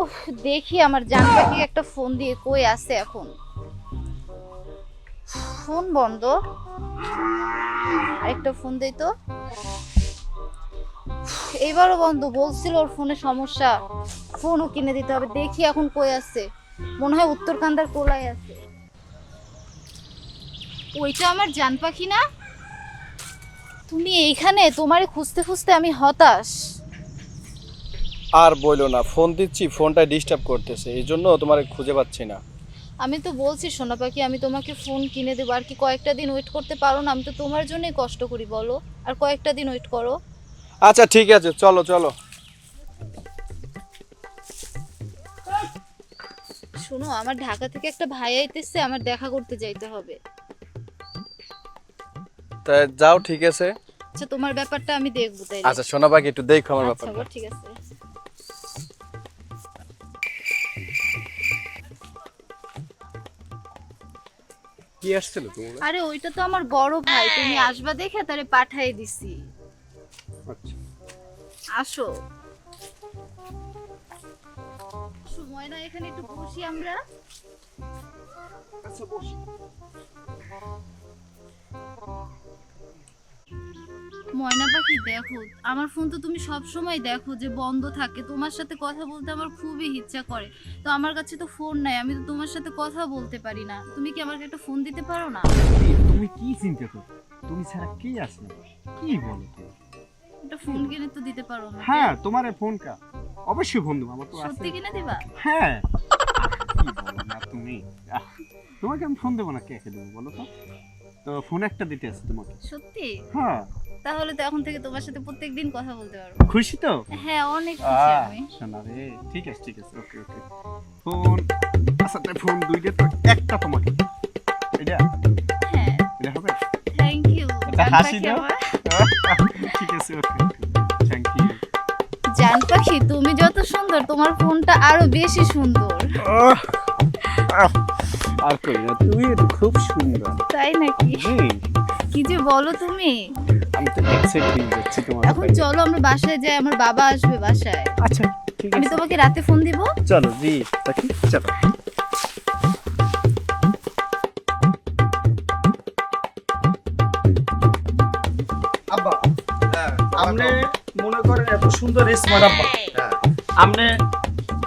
উফ, দেখি আমার জান পাখি একটা ফোন দিয়ে কই আছে এখন। ফোন বন্ধ। আরেকটা ফোন দেই তো। এবারও বন্ধ। বলছিল ওর ফোনে সমস্যা, ফোনও কিনে দিতে হবে। দেখি এখন কই আছে। মনে হয় উত্তরকান্দার কোলায় আছে। ওইটা আমার জান পাখি না? তুমি এইখানে? তোমারে খুঁজতে খুঁজতে আমি হতাশ। আর বইলো না, ফোন দিচ্ছি ফোনটা ডিস্টার্ব করতেছে, এই জন্য তোমার খুঁজে পাচ্ছি না। আমি তো বলছি সোনা পাখি, আমি তোমাকে ফোন কিনে দেবো। আর কি কয়েকটা দিন ওয়েট করতে পারো না? আমি তো তোমার জন্যই কষ্ট করি, বলো। আর কয়েকটা দিন ওয়েট করো। আচ্ছা ঠিক আছে, চলো চলো। শোনো, আমার ঢাকা থেকে একটা ভাই আইতেছে, আমার দেখা করতে যাইতে হবে। তা যাও, ঠিক আছে। আচ্ছা, তোমার ব্যাপারটা আমি দেখবো তাই। আচ্ছা সোনা পাখি, একটু দেখো আমার আচ্ছা ব্যাপারটা। ঠিক আছে। কি আসছিল তোমার? আরে ওইটা তো আমার বড় ভাই, তুমি আসবা দেখে তারে পাঠাই দিছি। আচ্ছা আসো। সময় না, এখানে একটু বসি আমরা। আচ্ছা বসি। ময়না পাখি দেখো, আমার ফোন তো তুমি সব সময় দেখো যে বন্ধ থাকে। তোমার সাথে কথা বলতে আমার খুবই ইচ্ছা করে, তো আমার কাছে তো ফোন নাই, আমি তো তোমার সাথে কথা বলতে পারি না। তুমি কি আমাকে একটা ফোন দিতে পারো না? তুমি কি চিন্তা করো? তুমি ছাড়া কে আছে? কি বলো তুমি? একটা ফোন কিনে তো দিতে পারো আমাকে? হ্যাঁ, তোমার ফোন কা অবশ্যই বন্ধু আমার তো আছে। সত্যি কিনে দিবা? হ্যাঁ। কি বলো না তুমি? তোমাকে আমি ফোন দেবো না, কে দেবো বলো তো? তো ফোন একটা দিতে আছে তোমাকে। সত্যি? হ্যাঁ। তাহলে তো এখন থেকে তোমার সাথে প্রত্যেকদিন কথা বলতে পারবো। খুশি তো? হ্যাঁ, অনেক খুশি আমি। শোনা রে, ঠিক আছে ঠিক আছে, ওকে ওকে। ফোন, আচ্ছা তাই ফোন দুইটা তো, একটা তোমাকে। এটা হ্যাঁ, এটা হবে? Thank you. একটা জান হাসি পাখি দাও। আমার। ঠিক আছে, ওকে থ্যাংক ইউ। জান পাখি, তুমি যত সুন্দর, তোমার ফোনটা আরো বেশি সুন্দর। আর কই না, তুমি খুব সুন্দর। তাই নাকি? হুম, কি যে বলো তুমি। আমি তো এক্সাইট হয়ে যাচ্ছি তোমার এখন চলো আমরা বাসায় যাই, আমার বাবা আসবে বাসায়। আচ্ছা ঠিক আমি আছে, তোমাকে রাতে ফোন দিব। চলো জি তাকি চলো। আব্বা, হ্যাঁ আপনি মনে করেন এত সুন্দর স্মার্ট আব্বা, হ্যাঁ আপনি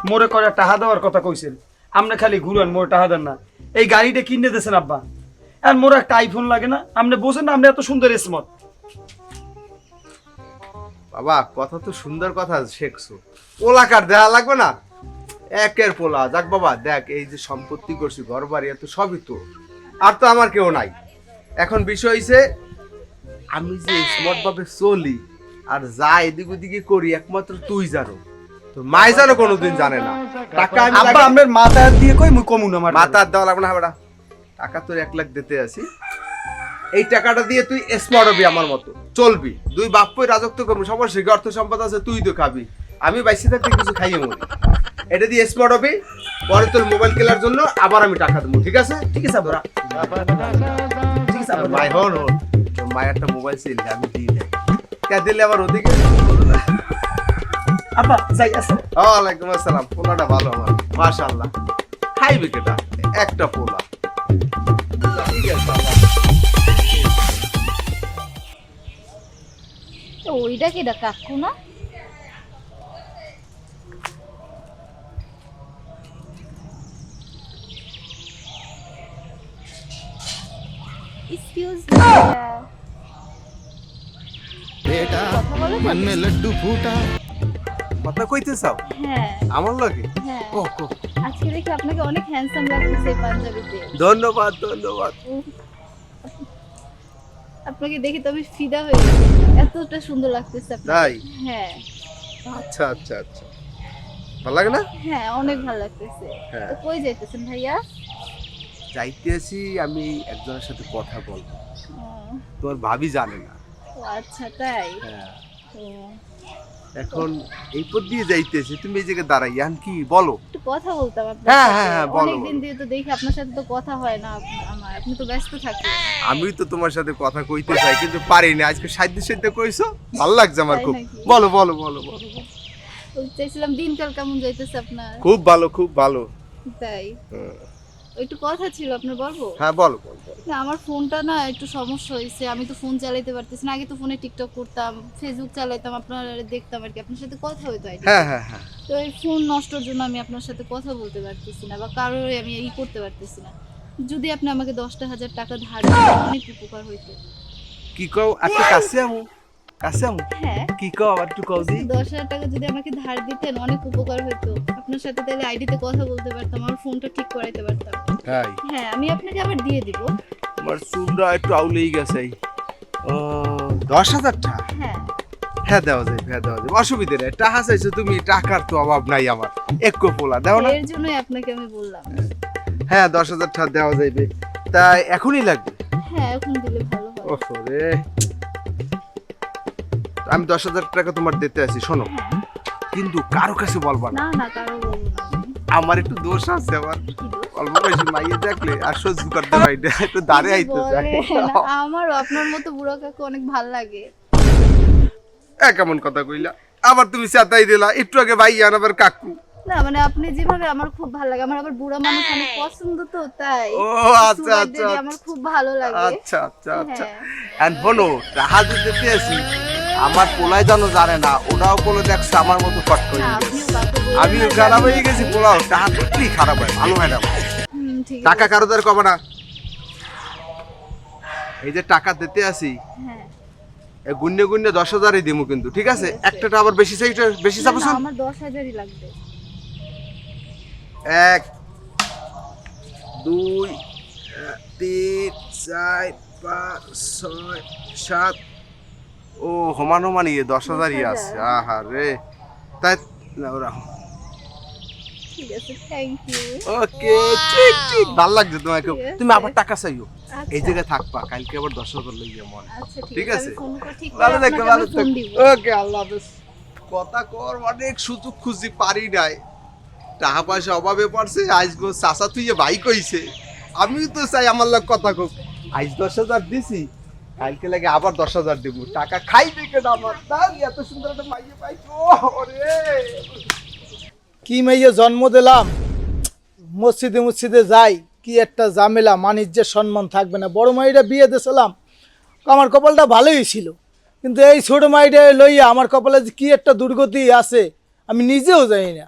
মোরে করে টাকা দেওয়ার কথা কইছেন, আপনি খালি ঘুরেন, মোরে টাকা দেন না। এই গাড়িটা কিনে দিয়েছেন আব্বা, আর মোর একটা আইফোন লাগে না? আপনি বোঝেন না আপনি এত সুন্দর স্মার্ট। বাবা, কথা তো সুন্দর কথা শেখছো। পোলাকার দেয়া লাগবে না? একের পোলা যাক বাবা। দেখ, এই যে সম্পত্তি করছি, ঘর বাড়ি, এত সবই তো, আর তো আমার কেউ নাই। এখন বিষয় হইছে, আমি যে স্মার্ট ভাবে চলি আর যা এদিক ওদিকে করি, একমাত্র তুই জানো, তো মাই জানো কোনোদিন জানে না। টাকা আমি আব্বা আপনার মাথা দিয়ে কই মুই কমু না আমার মাথা দেওয়া লাগবে না বেটা। টাকা তোর 1 লাখ দিতে আসি, এই টাকাটা দিয়ে তুই স্মার্ট হবি, আমার মতো চলবি। দুই বাপ্পই রাজত্ব করবি, সবার শিখে অর্থ সম্পদ আছে, তুই তো খাবি, আমি বাইসে থাকতে কিছু খাইয়ে মরি। এটা দিয়ে স্মার্ট হবি, পরে তোর মোবাইল কেনার জন্য আবার আমি টাকা দেবো, ঠিক আছে? ঠিক আছে আব্বা, ঠিক আছে আব্বা। মাই হন হন, তোর মায়ের একটা মোবাইল ছিল, আমি দিই দেয় কে দিলে আবার ওদিকে। আব্বা যাই আছে। ওয়ালাইকুম আসসালাম। পোলাটা ভালো আমার, মাশাআল্লাহ। খাইবে কেটা? একটা পোলা। ঠিক আছে বাবা। তো ওইটা কি কাকু না? Excuse me. কথা কইতে চাও হ্যাঁ আমার লগে? হ্যাঁ, ও কো, আজকে দেখি আপনাকে অনেক হ্যান্ডসাম লাগতেছে এই পাঞ্জাবিতে। ধন্যবাদ ধন্যবাদ। উফ, আপনাকে দেখি তো আমি ফিদা হয়ে গেছি, এতটা সুন্দর লাগতেছে আপনাকে। তাই? হ্যাঁ আচ্ছা আচ্ছা আচ্ছা, ভালো লাগে না? হ্যাঁ, অনেক ভালো লাগতেছে। হ্যাঁ। তো কই যাইতেছেন ভাইয়া? যাইতেছি আমি একজনের সাথে কথা বলবো, ও, তোমার ভাবি জানে না। ও আচ্ছা তাই। হ্যাঁ, ও, এখন এই পথ দিয়ে যাইতেছি, তুমি এই জায়গায় দাঁড়াই আন কি বলো? একটু কথা বলতাম আপনার হ্যাঁ, সাথে। হ্যাঁ, হ্যাঁ, বলো, অনেকদিন বলো। দিয়ে তো দেখি আপনার সাথে তো কথা হয় না আমার, আপনি তো ব্যস্ত থাকেন। আমি তো তোমার সাথে কথা কইতে চাই কিন্তু পারি না। আজকে সাধ্য সাধ্য কইছো, ভালো লাগছে আমার তাই খুব। নাকি? বলো বলো বলো বলো বলো। বলতে চাইছিলাম দিনকাল কেমন যাইতেছে আপনার? খুব ভালো, খুব ভালো। তাই হুম। একটু কথা ছিল, আপনার বলবো? হ্যাঁ বল বল বল। না, আমার ফোনটা না একটু সমস্যা হয়েছে, আমি তো ফোন চালাইতে পারতেছি না। আগে তো ফোনে টিকটক করতাম, ফেসবুক চালাইতাম, আপনার দেখতাম আর কি, আপনার সাথে কথা হইতো আইডি। হ্যাঁ হ্যাঁ হ্যাঁ। তো এই ফোন নষ্টর জন্য আমি আপনার সাথে কথা বলতে পারতেছি না বা কারোর আমি করতে পারতেছি না। যদি আপনি আমাকে 10,000 টাকা ধার দিতেন অনেক উপকার হইতো। কি কও একটু কাছে আমু, কাছে আমু। হ্যাঁ, কি কও আবার একটু কও দি। 10,000 টাকা যদি আমাকে ধার দিতেন অনেক উপকার হইতো। আপনার সাথে তাহলে আইডিতে কথা বলতে পারতাম, আমার ফোনটা ঠিক করাইতে পারতাম। তাই হ্যাঁ, আমি আপনাকে আবার দিয়ে দিব। আমার চুলটা একটু আউলেই গেছে। ও 10,000 টাকা। হ্যাঁ হ্যাঁ দেওয়া যায়, হ্যাঁ দেওয়া যায়, অসুবিধা নেই। টাকা চাইছো তুমি, টাকার তো অভাব নাই আমার, একটু পোলা দাও না। এর জন্যই আপনাকে আমি বললাম। হ্যাঁ 10,000 টাকা দেওয়া যাইবে, তাই এখনই লাগবে। হ্যাঁ, এখন দিলে ভালো হয়। ওহো রে, আমি 10,000 টাকা তোমার দিতে আছি, শোনো কিন্তু কারো কাছে বলবা না। না না, কারো বলবো না আমি। আমার একটু দোষ আছে, আমার কি দোষ? অল্প বয়সী মাইয়ে দেখলে আর সহ্য করতে পারি না, একটু দাঁড়ে কি আইতে চাই। বলেন? আমারও আপনার মতো বুড়ো কাকু অনেক ভাল লাগে। কেমন কথা কইলা, আবার তুমি চেতাই দিলা। একটু আগে ভাই আবার কাকু। না মানে আপনি যেভাবে, আমার খুব ভালো লাগে। আমার আবার বুড়া মানুষ অনেক পছন্দ, তো তাই ও আচ্ছা সুগার আচ্ছা ড্যাডি আমার খুব ভালো লাগে। আচ্ছা আচ্ছা আচ্ছা। হ্যাঁ। এন্ড শোনো, টাকা দিতে আছি, আমার পোলাই জানো জানে না, ওরাও বলে দেখছে আমার মতো ফট করে না, গেছে। আপনিও কাকু বলবেন আমিও না, খারাপ আমি- হয়ে গেছি, পোলাও টাকা সত্যি খারাপ হয়, ভালো হয় না। ঠিক টাকা আছে। কারো দ্বারা কবে না, এই যে টাকা দিতে আসি হ্যাঁ, গুন্নে গুন্নে 10,000ই দিমু কিন্তু, ঠিক আছে? ঠিক আছে। একটা আবার বেশি চাই, বেশি না, চাবো না, আমার 10,000-ই লাগবে। 1 2 3 4 5 6 7 ও সমান সমান 10,000ই আছে। আহা রে, তাই না ওরা। ঠিক আছে, থ্যাংক ইউ। ওকে, ঠিক ঠিক ভালো লাগছে তোমাকে। ঠিক আছে। তুমি আবার টাকা চাইও, এই আচ্ছা, জায়গায় থাকবা, কালকে আবার 10,000 লইয়া মন। আচ্ছা, ঠিক ঠিক আছে। আছে। আমি ফোন করে ঠিক ভালো করে থাকো, আপনাকে ভালো আমি ফোন থাকো। দিব। ওকে, আল্লাহ হাফেজ। কথা কর অনেক সুযোগ খুঁজি পারি নাই, টাকা পয়সা অভাবে পড়ছে। আজ গো চাচা তুই ভাই কইছে, আমিও তো চাই আমার লোক কথা কোক। আজ 10,000 দিছি, কালকে লাগে আবার 10,000 দেবো। টাকা খাই দেখে না আমার, তাই এত সুন্দর একটা মাইয়ে পাইছো। ওরে কি মেয়ে জন্ম দিলাম, মসজিদে মসজিদে যাই, কি একটা ঝামেলা, মানিজ্যের সম্মান থাকবে না। বড় মাইটা বিয়ে দিয়েছিলাম, আমার কপালটা ভালোই ছিল, কিন্তু এই ছোট মাইটা লইয়া আমার কপালে যে কি একটা দুর্গতি আছে আমি নিজেও জানি না,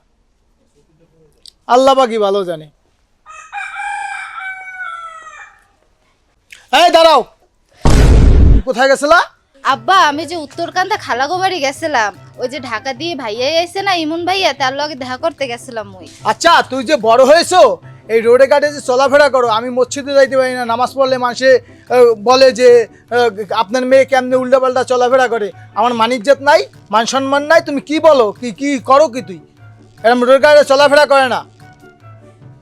আল্লাহ বাকি ভালো জানে। এই দাঁড়াও, কোথায় গেছিলা? আব্বা, আমি যে উত্তরকান্তা খালাগো বাড়ি গেছিলাম, ওই যে ঢাকা দিয়ে ভাইয়া আইছে না, ইমন ভাইয়া, তার লগে দেখা করতে গেছিলাম ওই। আচ্ছা, তুই যে বড় হয়েছো, এই রোডে ঘাটে যে চলাফেরা করো, আমি মসজিদে যাইতে পারি না, নামাজ পড়লে মানুষে বলে যে আপনার মেয়ে কেমনে উল্টাপাল্টা চলাফেরা করে, আমার মানিজ্জাত নাই, মান সম্মান নাই, তুমি কি বলো, কি কি করো কি তুই? এরকম রোড ঘাটে চলাফেরা করে না,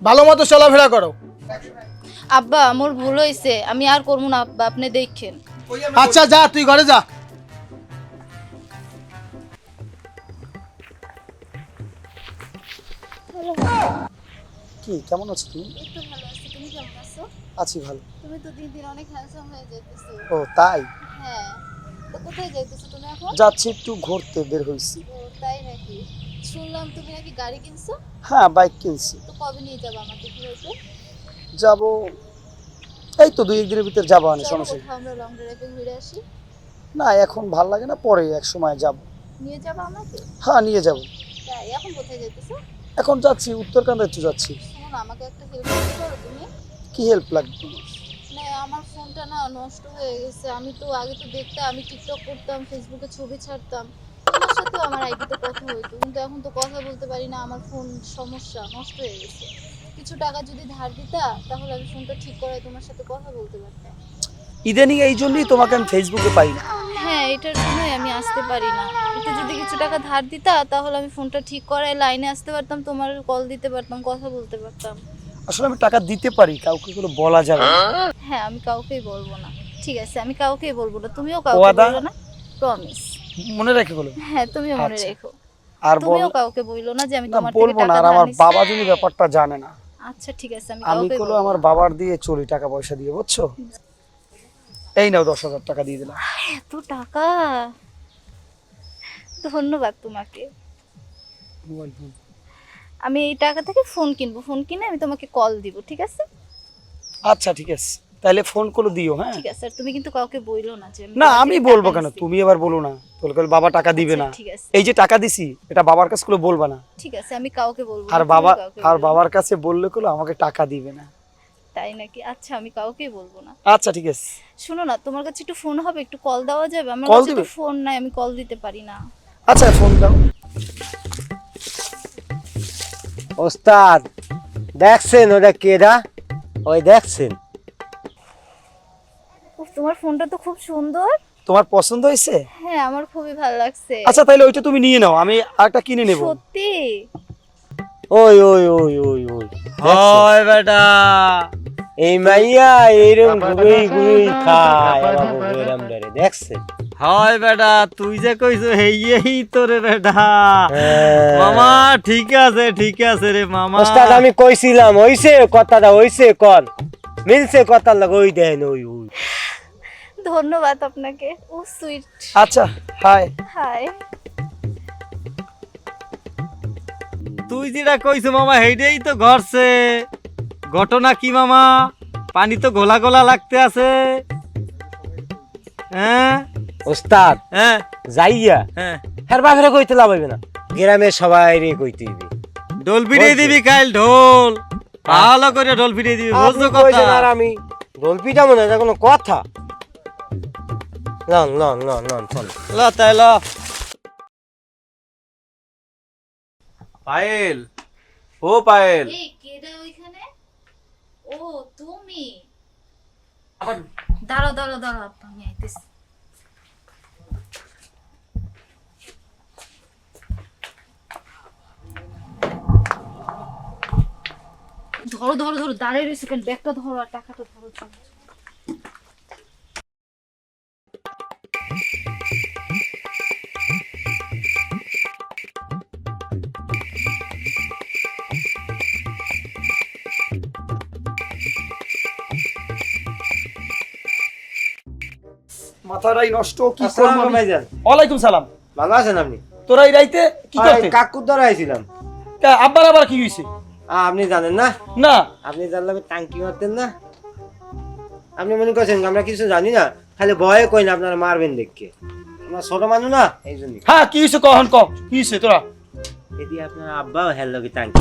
ভালো মতো চলাফেরা করো। আব্বা, আমার ভুল হয়েছে, আমি আর করবো না আব্বা, আপনি দেখেন। আচ্ছা যা, তুই ঘরে যা। কি কেমন আছো তুমি? একটু ভালো আছি, তুমি কেমন আছো? আছি ভালো। তুমি তো দিন দিন অনেক হ্যান্ডসাম হয়ে যাইতেছো। ও তাই? হ্যাঁ, তো কোথায় যাইতেছো তুমি এখন? যাচ্ছি একটু ঘুরতে, বের হয়েছি। ও তাই নাকি? শুনলাম তুমি নাকি গাড়ি কিনছো, হ্যাঁ, বাইক কিনছি। তো কবে নিয়ে যাবো আমাকে ঘুরতে? যাব, এই তো 2-1 দিনের ভিতর যাবো, অনেক চলো সমস্যা নেই। কোথাও আমরা লং ড্রাইভে ঘুরে আসি। না, এখন ভাল লাগে না, পরে এক সময় যাব। নিয়ে যাবো আমাকে? হ্যাঁ, নিয়ে যাব। তাই, এখন কোথায় যাইতেছো? এখন যাচ্ছি উত্তরকান্দায়, তো যাচ্ছি। শোনো না, আমাকে একটা হেল্প করতে পারো তুমি? কি হেল্প লাগবে তোমার? না, আমার ফোনটা না নষ্ট হয়ে গেছে। আমি তো আগে তো দেখতাম, আমি টিকটক করতাম, ফেসবুকে ছবি ছাড়তাম, তোমার সাথেও আমার আইডিতে কথা হইতো, কিন্তু এখন তো কথা বলতে পারি না, আমার ফোন সমস্যা, নষ্ট হয়ে গেছে। কিছু টাকা যদি ধার দিতা, তাহলে আমি ফোনটা ঠিক করে তোমার সাথে কথা বলতে পারতাম। ইদানিং এই জন্যই তোমাকে আমি ফেসবুকে পাই না। হ্যাঁ, এটার জন্যই আমি আসতে পারি না। একটু যদি কিছু টাকা ধার দিতা, তাহলে আমি ফোনটা ঠিক করে লাইনে আসতে পারতাম, তোমার কল দিতে পারতাম, কথা বলতে পারতাম। আসলে আমি টাকা দিতে পারি, কাউকে কোনো বলা যাবে না। হ্যাঁ, আমি কাউকেই বলবো না। ঠিক আছে, আমি কাউকেই বলবো না, তুমিও কাউকে ওয়াদা? বলবো না, প্রমিস। মনে রেখে বলো। হ্যাঁ, তুমিও মনে আচ্ছা। রেখো। আর বল তুমিও কাউকে বইলো না যে আমি না, তোমার থেকে বলবো না। টাকা আর ধার আমার নিছি। বাবা যদি ব্যাপারটা জানে না, আচ্ছা ঠিক আছে, আমি আমি কাউকে কোনো আমার বাবার দিয়ে চলি, টাকা পয়সা দিয়ে, বুঝছো? এই নাও 10,000 টাকা দিয়ে দিলাম। এত টাকা, ধন্যবাদ তোমাকে। আমি এই টাকা থেকে ফোন কিনবো, ফোন কিনে আমি তোমাকে কল দিব, ঠিক আছে? আচ্ছা ঠিক আছে, তাহলে ফোন করে দিও। হ্যাঁ ঠিক আছে, আর তুমি কিন্তু কাউকে বইলো না যে না তোমার আমি থেকে বলবো টাকা কেন, নিছি। তুমি এবার বলো না বলে বাবা টাকা দিবে না। আচ্ছা, ঠিক আছে এই যে টাকা দিছি এটা বাবার কাছে গুলো বলবা না। ঠিক আছে, আমি কাউকে বলবো না, আর তুমিও বাবা কাউকে আর বলবে না। বাবার কাছে বললে গুলো আমাকে টাকা দিবে না। তাই নাকি? আচ্ছা, আমি কাউকেই বলবো না। আচ্ছা ঠিক আছে। শোনো না, তোমার কাছে একটু ফোন হবে, একটু কল দেওয়া যাবে? আমার কল কাছে তো দিবে? ফোন নাই, আমি কল দিতে পারি না। আচ্ছা ফোন দাও। ওস্তাদ দেখছেন ওটা কেডা? ওই দেখছেন? উফ, তোমার ফোনটা তো খুব সুন্দর। তোমার পছন্দ হয়েছে? হ্যাঁ, আমার খুবই ভালো লাগছে। আচ্ছা তাহলে ওইটা তুমি নিয়ে নাও, আমি আরেকটা কিনে নেব। সত্যি? ওই ওই ওই ওই ওই হয় বেটা, এই মাইয়া এইরকম ঘুরেই ঘুরেই খায় আমার বউয়ের আমদারে, দেখছেন? হয় বেটা, তুই যে কইছো হেই তোরে বেটা। হ্যাঁ। মামা ঠিক আছে রে মামা। ওস্তাদ আমি কইছিলাম, হইছে কথাটা, হইছে কন মিলছে কথা লাগে, ওই দেন ওই ওই। ধন্যবাদ আপনাকে। ও সুইট। আচ্ছা হাই। হাই। তুই যেটা কইছো মামা হেইটাই তো ঘটছে। ঘটনা কি মামা? পানি তো গোলা গোলা লাগতে আছে। হ্যাঁ ওস্তাদ হ্যাঁ যাইয়া হ্যাঁ, হের বাপেরে কইতে লাভ হইবে না, গ্রামের সবাই রে কইতে হইবে। ঢোল ফিরিয়ে দিবি কাল, ঢোল ভালো করে ঢোল ফিরিয়ে দিবি, বুঝছো আপনি কইছেন কথা? আর আমি ঢোল পিটাবো না, এটা কোনো কথা? লন লন লন লন চল। ল তাই ল। পায়েল, ও পায়েল, এই কেডা ওইখানে? ও তুমি? দাঁড়াও দাঁড়াও দাঁড়াও, আমি আইতেছি। ধরো ধরো ধরো, দাঁড়িয়ে রয়েছে কেন? ব্যাগটা ধরো আর টাকাটা ধরো। চলো। মাথাটাই নষ্ট, কি করব আসসালামু আমি? ভাইজান, ওয়ালাইকুম সালাম। ভালো আছেন আপনি? তোরা এই রাইতে কি করতে? কাকুর দ্বারা আইছিলাম। আব্বার আবার কি হইছে? আপনি জানেন না? না আপনি জানলে আমি টাঙ্কি মারতেন না? আপনি মনে করছেন আমরা কিছু জানি না, খালি ভয়ে কই না আপনারা মারবেন দেখে। আমরা ছোট মানুষ না, এই জন্য। হ্যাঁ কি হইছে কখন ক? কি হইছে তোরা? এদি আপনার আব্বা হেল কি টাঙ্কি।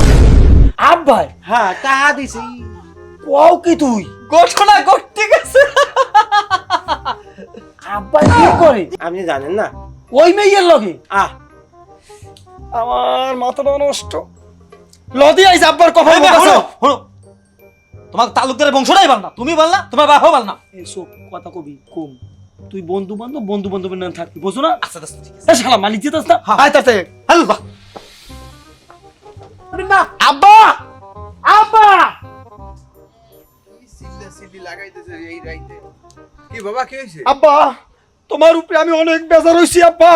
আব্বাই হ্যাঁ টাকা দিছি। কোয়াও কি তুই? ঘটনা ঘটতে গেছে। আব্বাই কি করে? আপনি জানেন না? ওই মেয়ের লগে? আহ আমার মাথাটা নষ্ট। লদি আইছে আব্বার কখন এই বে, বকাছে? হলো, হলো। তোমার তালুকদারের বংশটাই বল না, তুমি বল না, তোমার বাপও বল না। এসব কথা কবি কম। তুই বন্ধু বান্ধবের নাম থাকবি, বুঝো না? আচ্ছা আচ্ছা ঠিক আছে। এ শালা মালিক যেতাস না? হ্যাঁ। আয় তাতে। হ্যালো বাহ। আব্বা! আব্বা! সিল্লি লাগাইতেছে এই রাইতে। কি বাবা কি হইছে? আব্বা! তোমার উপরে আমি অনেক বেজার হইছি আব্বা।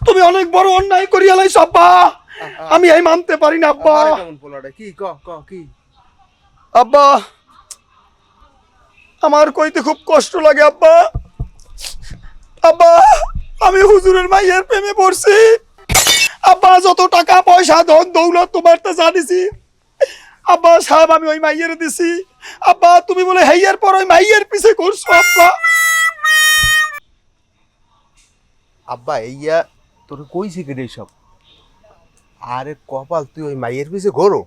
তুমি অনেক বড় অন্যায় করিয়া লাইছো আব্বা। আমি এই মানতে পারি না আব্বা। আরে কেমন পোলাটা কি ক ক কি? আব্বা আমার কইতে খুব কষ্ট লাগে আব্বা। আব্বা আমি হুজুরের মাইয়ের প্রেমে পড়ছি আব্বা। যত টাকা পয়সা ধন দৌলত তোমার তো জানিছি আব্বা সাহেব, আমি ওই মাইয়ের দিছি আব্বা। তুমি বলে হেইয়ার পর ওই মাইয়ের পিছে করছো আব্বা। আব্বা এইয়া তোর কইছে কি রে সব? আরে কপাল, তুই ওই মাইয়ের পিছে ঘোরো?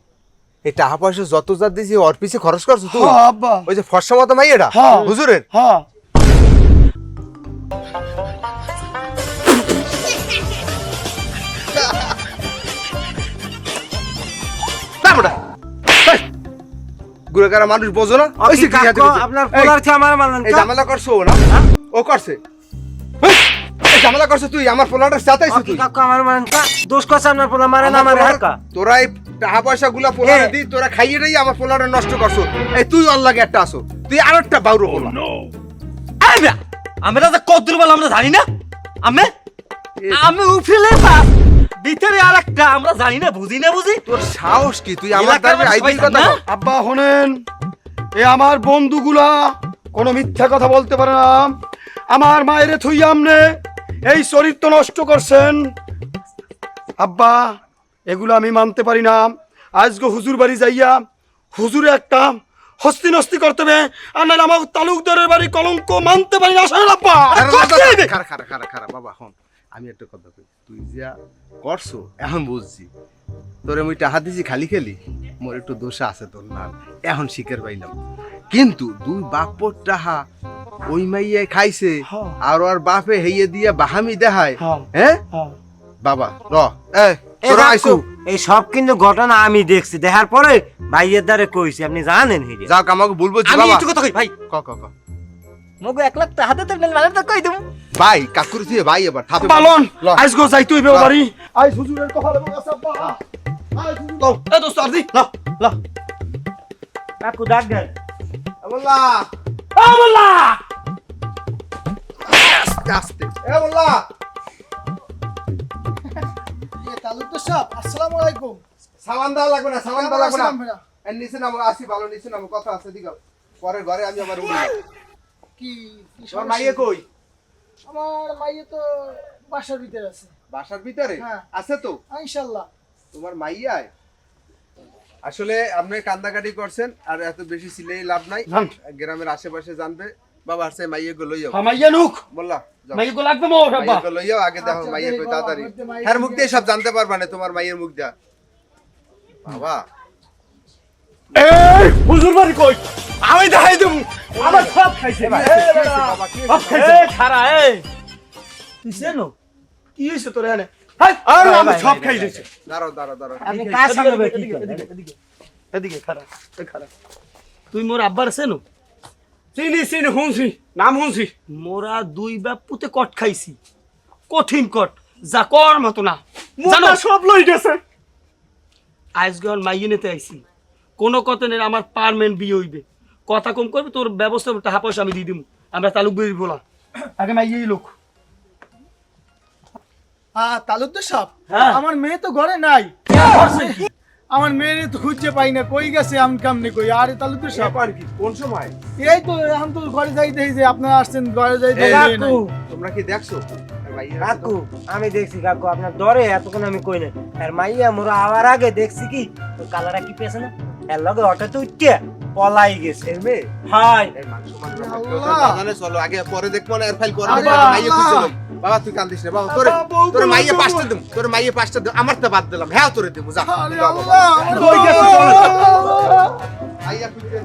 এই টাকা পয়সা যত যা দিছি ওর পিছে খরচ করছো তুই? হ্যাঁ আব্বা। ওই যে ফর্সা মতো মাইয়েটা হ্যাঁ। হুজুরের? হ্যাঁ না বেটা, এই, গুড়াগাড়া মানুষ বোঝো না? ওই যে কি হাতে কইছে? আপনার এই, পোলার খেয়ে আমার মানলেন এই ঝামেলা করছো ও না? ও করছে। এই, এই ঝামেলা করছো তুই, আমার পোলাটার সাথে আইছিস তুই। কাকু আমার মানেন কা দোষ করছে আপনার পোলা, মারেন আমার হালকা। তোরা এই টাকা পয়সা গুলা পোলারে দি, তোরা খাইয়ে দেই আমার পোলাটা নষ্ট করছো। এই তুই ওর লাগে একটা আসো, তুই আর একটা বাউরো পোলা। এই বে, আমরা যে কদ্দুর বল আমরা জানি না। আমি উফিলে পাস ভিতরে আরেকটা আমরা জানি না, বুঝি না বুঝি। তোর সাহস কি? তুই আমার এলাকার দাবি মানুষ আইবি সবাই কথা জানে কও? না? আব্বা শোনেন, এ আমার বন্ধুগুলা কোনো মিথ্যা কথা বলতে পারে না। আমার মায়ের থুই আমনে এই চরিত্র নষ্ট করছেন আব্বা। এগুলো আমি মানতে পারি না। আজকে হুজুর বাড়ি যাইয়া হুজুরে একটা হস্তি নস্তি করতে হবে, আর নাহলে আমার তালুকদারের বাড়ি কলঙ্ক মানতে পারি না। আসলে আব্বা খারা বাবা হন, আমি একটা কথা কই, তুই যা করছো এখন বুঝছি, তোরে মুই টাহা দিছি খালি খালি, মোর একটু দোষ আছে তোর না, এখন শিখের পাইলাম। কিন্তু দুই বাপর টাহা ওই মাইয়াই খাইছে, হ্যাঁ। আর ওর বাপে হেইয়ে দিয়া বাহামি দেখায়। হ্যাঁ। হ্যাঁ হ্যাঁ। বাবা র এ কাকু, এই সব কিন্তু ঘটনা আমি দেখছি, দেখার পরে ভাইয়ের দ্বারে কইছি, আপনি জানেন হিরে। যাক আমাকে বলবো আমি বাবা। একটু কথা কই ভাই, ক ক ক মগো 1 লাখ টাকা দিতে মানে তো কই দেবো। ভাই কাকুর তুই ভাই এবার থাপে পালন ল। আজকে যাই তুই ল। বাড়ি, আজ হুজুরের কপালে বগাস আব্বা। আজ হুজুর এ দোস্ত আর দি ল ল। কাকু ডাক দেন। বললা আমলা আস্তে আস্তে বললা। তালুকদার সাহেব আসসালামু আলাইকুম। সালাম দেওয়া লাগবে না, সালাম দেওয়া লাগবে না। আসসালাম ভাইয়া। এর নিচে নামো, আসি ভালো, নিচে নামো, কথা আছে দিকে। পরে ঘরে আমি আবার উঠি। কি কি তোমার সমস্যা? মাইয়ে কই? আমার মাইয়ে তো বাসার ভিতরে আছে। বাসার ভিতরে হ্যাঁ। আছে তো? ইনশাআল্লাহ। তোমার মাইয়ায় আসলে আপনি কান্দাকাটি করছেন, আর এত বেশি সিলেই লাভ নাই, জান। গ্রামের আশেপাশে জানবে। বাবা আসছে মাইয়ে গো লইয়াও। হামাইয়া নুক বললা যাও। মাইয়া গো লাগবে মোর আব্বা। মাইয়ে গো লইয়াও, আগে দেখো আচ্ছা, মাইয়ে এই কই বাবা, তাড়াতাড়ি। মধ্যে মাইয়ে হ্যার মুখ দিয়ে দিয়ে সব জানতে পারবা না, তোমার মাইয়ের মুখ দিয়া। বাবা এই হুজুর বাড়ি কই? আমি দেখাই দেবো। আমার সব খাইছে বাবা, সব খাইছে। এ খারা এ তুই জানো কি হইছে তোর এনে? হাই আর আমি সব খাই দিয়েছি। দাঁড়াও দাঁড়াও দাঁড়াও। আপনি কার সঙ্গে কি এদিকে করেন? এদিকে এদিকে এদিকে খারা এ খারা। তুই মোর আব্বার চেনো? চিনি চিনি হুনছি, নাম হুনছি। মোরা দুই বাপ পুতে কট খাইছি, কঠিন কট, যা কর মতো না। জানো সব লই গেছে। আজকে আর মাইয়ে নিতে আইছি, কোন কথানের আমার পারমেন্ট বিয়ে হইবে, কথা কম করবে, তোর ব্যবস্থা টাকা পয়সা আমি দিয়ে দিব। আমরা তালুক বেরি বলা আগে মাইয়েই লোক। তালুকদার সাহেব, হ্যাঁ। আমার মেয়ে তো ঘরে নাই। আমার মেয়ে তো খুঁজে পাই না, কই গেছে আমি কামনে কই। আরে তালুকদার সাহেব, ব্যাপার কি? কোন সময়? এই তো এখন তো ঘরে যাইতে যে আপনারা আসছেন, ঘরে যাইতে এই কাকু, তোমরা কি দেখছো? মাইয়ের কাকু আমি দেখছি কাকু, আপনার ডরে এতক্ষণ আমি কই না। আর মাইয়া মোরা আওয়ার আগে দেখছি কি ওর কালারা কি পেছে না, এর লগে হঠাৎ উঠকে পলাই গেছে। এর মেয়ে? হাই এই মানুষ সমান ব্যাপার। আল্লাহ। কেউ তো জানে, চলো আগে পরে দেখবো না, এর ফাইল পরে আরে দেখবো। মাইয়ে আল্লাহ। খুঁজছিলাম। বাবা তুই কান্দিস না বাবা, তোরে আব্বা, বউ তোরে তো মাইয়ে বউ। 5টা দিম, তোরে মাইয়ে 5টা দিম, আমার তো বাদ দিলাম। হ্যাঁ তোরে দেবো, যা আরে যা বাবা। আল্লাহ, আমার কই গেছে? বউ। মাইয়া খুঁজতে